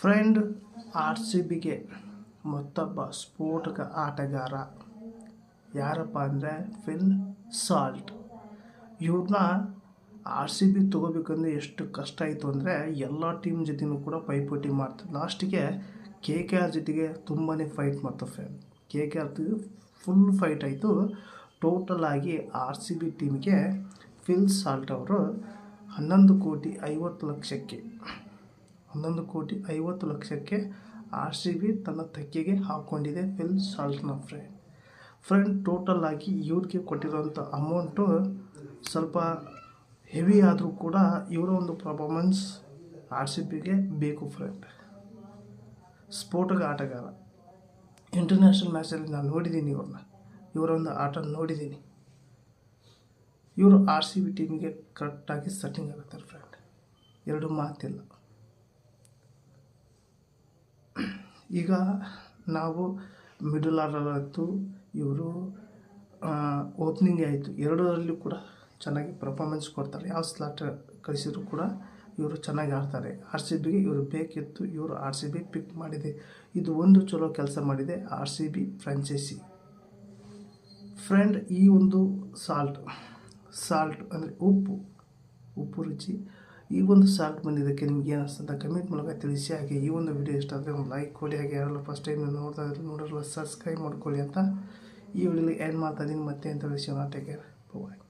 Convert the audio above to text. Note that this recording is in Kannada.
ಫ್ರೆಂಡ್, RCBಗೆ ಮತ್ತೊಬ್ಬ ಸ್ಫೋಟಕ ಆಟಗಾರ ಯಾರಪ್ಪ ಅಂದರೆ ಫಿಲ್ ಸಾಲ್ಟ್. ಇವ್ರನ್ನ RCB ತೊಗೋಬೇಕಂದ್ರೆ ಎಷ್ಟು ಕಷ್ಟ ಆಯಿತು ಅಂದರೆ ಎಲ್ಲ ಟೀಮ್ ಜೊತೆನೂ ಕೂಡ ಪೈಪೋಟಿ ಮಾಡ್ತಾರೆ. ಲಾಸ್ಟಿಗೆ KKR ಜೊತೆಗೆ ತುಂಬಾ ಫೈಟ್ ಮಾಡ್ತಾರೆ ಫ್ರೆಂಡ್. KKR ಫುಲ್ ಫೈಟ್ ಆಯಿತು. ಟೋಟಲ್ ಆಗಿ RCB ಟೀಮ್ಗೆ ಫಿಲ್ ಸಾಲ್ಟ್ ಅವರು 11 ಕೋಟಿ 50 ಲಕ್ಷಕ್ಕೆ RCB ತನ್ನ ತೆಕ್ಕೆಗೆ ಹಾಕ್ಕೊಂಡಿದೆ ಫಿಲ್ ಸಾಲ್ಟ್ನ ಫ್ರೆಂಡ್. ಟೋಟಲ್ ಆಗಿ ಇವ್ರಿಗೆ ಕೊಟ್ಟಿರೋಂಥ ಅಮೌಂಟು ಸ್ವಲ್ಪ ಹೆವಿ ಆದರೂ ಕೂಡ ಇವರ ಒಂದು ಪರ್ಫಾರ್ಮೆನ್ಸ್ RCBಗೆ ಬೇಕು ಫ್ರೆಂಡ್. ಸ್ಫೋಟಕ ಆಟಗಾರ. ಇಂಟರ್ನ್ಯಾಷನಲ್ ಮ್ಯಾಚಲ್ಲಿ ನಾನು ನೋಡಿದ್ದೀನಿ ಇವರ ಒಂದು ಆಟ ನೋಡಿದ್ದೀನಿ. ಇವರು RCB ಟೀಮಿಗೆ ಕರೆಕ್ಟಾಗಿ ಸೆಟ್ಟಿಂಗ್ ಆಗುತ್ತಾರೆ ಫ್ರೆಂಡ್, ಎರಡು ಮಾತಿಲ್ಲ. ಈಗ ನಾವು ಮಿಡಲ್ ಆರ್ಡರ್ ಆಯಿತು, ಇವರು ಓಪನಿಂಗ್ ಆಯಿತು, ಎರಡರಲ್ಲೂ ಕೂಡ ಚೆನ್ನಾಗಿ ಪರ್ಫಾರ್ಮೆನ್ಸ್ ಕೊಡ್ತಾರೆ. ಯಾವ ಸ್ಲಾಟ್ ಕಳಿಸಿದ್ರು ಕೂಡ ಇವರು ಚೆನ್ನಾಗಿ ಆಡ್ತಾರೆ. RCBಗೆ ಇವರು ಬೇಕಿತ್ತು, ಇವರು RCB ಪಿಕ್ ಮಾಡಿದೆ. ಇದು ಒಂದು ಚಲೋ ಕೆಲಸ ಮಾಡಿದೆ RCB ಫ್ರಾಂಚೈಸಿ ಫ್ರೆಂಡ್. ಈ ಒಂದು ಸಾಲ್ಟ್ ಅಂದರೆ ಉಪ್ಪು ರುಚಿ, ಈ ಒಂದು ಸಾಲ್ಟ್ ಬಂದಿದ್ದಕ್ಕೆ ನಿಮ್ಗೆ ಏನು ಅನಿಸ್ತಂತ ಕಮೆಂಟ್ ಮೂಲಕ ತಿಳಿಸಿ. ಹಾಗೆ ಈ ಒಂದು ವಿಡಿಯೋ ಇಷ್ಟ ಆದರೆ ಒಂದು ಲೈಕ್ ಕೊಡಿ. ಹಾಗೆ ಯಾರೆಲ್ಲ ಫಸ್ಟ್ ಟೈಮ್ ನೋಡ್ತಾ ಇದ್ರು ನೋಡಿರಲ್ಲ ಸಬ್ಸ್ಕ್ರೈಬ್ ಮಾಡ್ಕೊಳ್ಳಿ ಅಂತ ಈ ವಿಡಿಯೋಲಿ ಏನು ಮಾಡ್ತಾ ಇದ್ದೀನಿ ಮತ್ತೆ ಅಂತ ವಿಷಯ. ಟೇಕ್ ಕೇರ್, ಬಾಯ್.